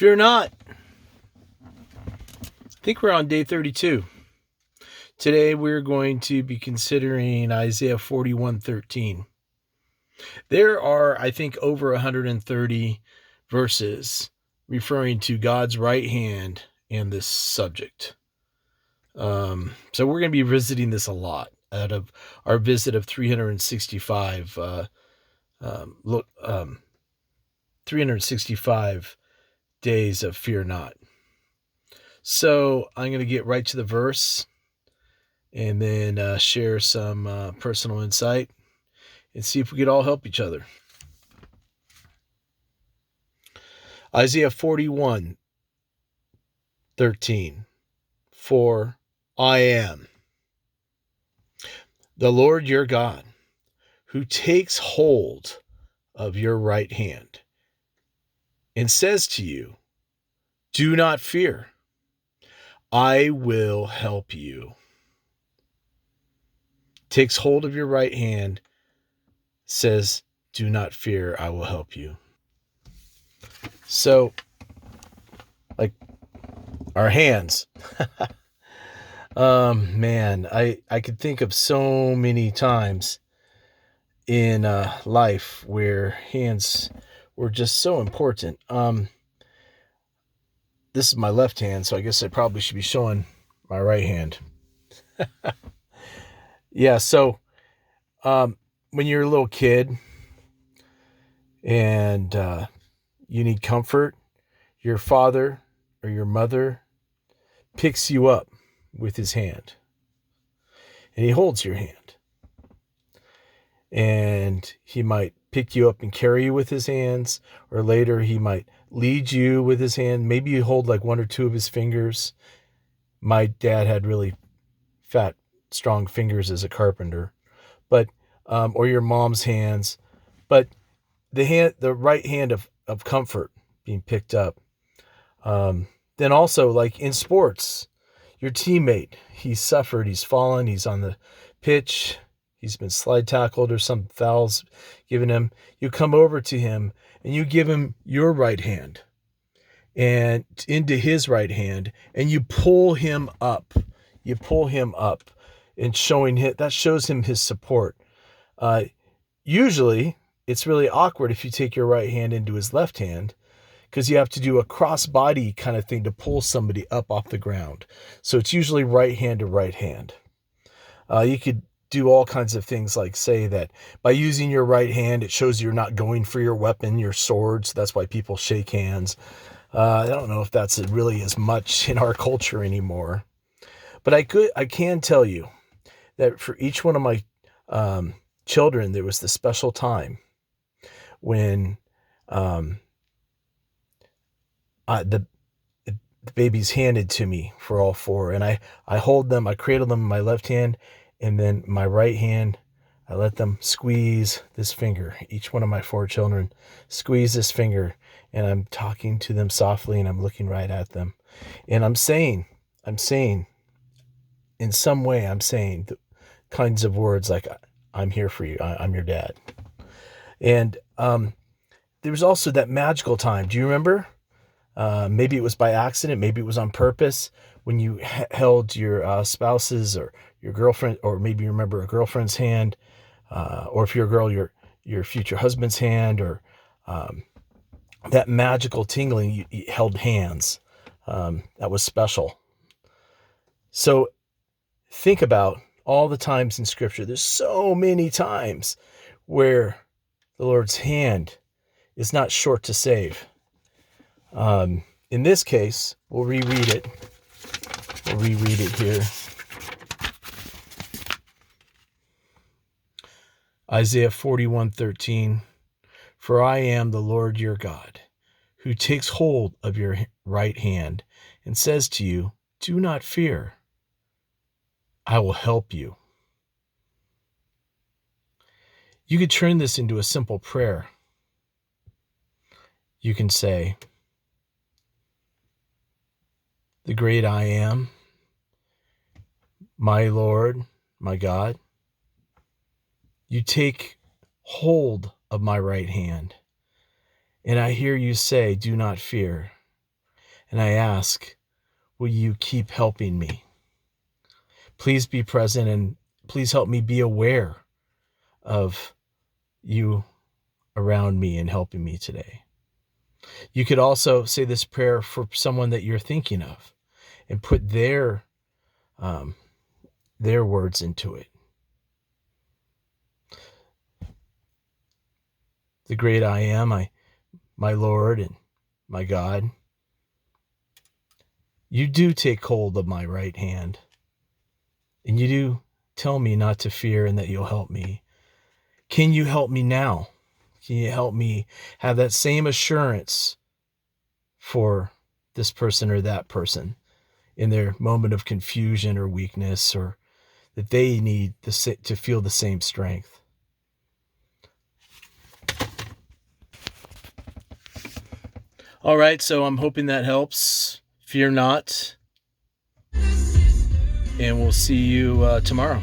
Fear not. I think we're on day 32. Today we're going to be considering Isaiah 41:13. There are, I think, over 130 verses referring to God's right hand and this subject. So we're going to be visiting this a lot out of our visit of 365 365 days of fear not. So I'm going to get right to the verse and then share some personal insight and see if we could all help each other. Isaiah 41:13. For I am the Lord your God, who takes hold of your right hand and says to you, do not fear, I will help you. Takes hold of your right hand, says, do not fear, I will help you. So, like our hands. Man, I could think of so many times in life where hands were just so important. This is my left hand, so I guess I probably should be showing my right hand. Yeah, so when you're a little kid and you need comfort, your father or your mother picks you up with his hand. And he holds your hand. And he might pick you up and carry you with his hands, or later he might lead you with his hand. Maybe you hold like one or two of his fingers. My dad had really fat, strong fingers as a carpenter, but or your mom's hands. But the right hand of comfort being picked up. Then also, like in sports, your teammate, he's suffered, he's fallen, he's on the pitch, he's been slide tackled or some fouls given him. You come over to him and you give him your right hand and into his right hand, and you pull him up. You pull him up and that shows him his support. Usually it's really awkward if you take your right hand into his left hand, because you have to do a cross-body kind of thing to pull somebody up off the ground. So it's usually right hand to right hand. You could do all kinds of things, like say that by using your right hand, it shows you're not going for your weapon, your sword. So that's why people shake hands. I don't know if that's really as much in our culture anymore. But I can tell you that for each one of my children, there was the special time when the baby's handed to me for all four, and I hold them, I cradle them in my left hand, and then my right hand, I let them squeeze this finger. Each one of my four children squeeze this finger, and I'm talking to them softly, and I'm looking right at them, and I'm saying in some way, I'm saying the kinds of words like, I'm here for you, I'm your dad. And there was also that magical time. Do you remember? Maybe it was by accident, maybe it was on purpose, when you held your spouse's or your girlfriend, or maybe you remember a girlfriend's hand, or if you're a girl, your future husband's hand, or that magical tingling, you held hands. That was special. So think about all the times in Scripture. There's so many times where the Lord's hand is not short to save. In this case, we'll reread it. We'll reread it here. Isaiah 41:13. For I am the Lord your God, who takes hold of your right hand and says to you, do not fear, I will help you. You could turn this into a simple prayer. You can say, the great I am, my Lord, my God, you take hold of my right hand, and I hear you say, do not fear, And I ask, will you keep helping me? Please be present and please help me be aware of you around me and helping me today. You could also say this prayer for someone that you're thinking of and put their words into it. The great I am, my Lord and my God, you do take hold of my right hand, and you do tell me not to fear and that you'll help me. Can you help me now? Can you help me have that same assurance for this person or that person in their moment of confusion or weakness, or that they need to feel the same strength? All right, so I'm hoping that helps. Fear not. And we'll see you tomorrow.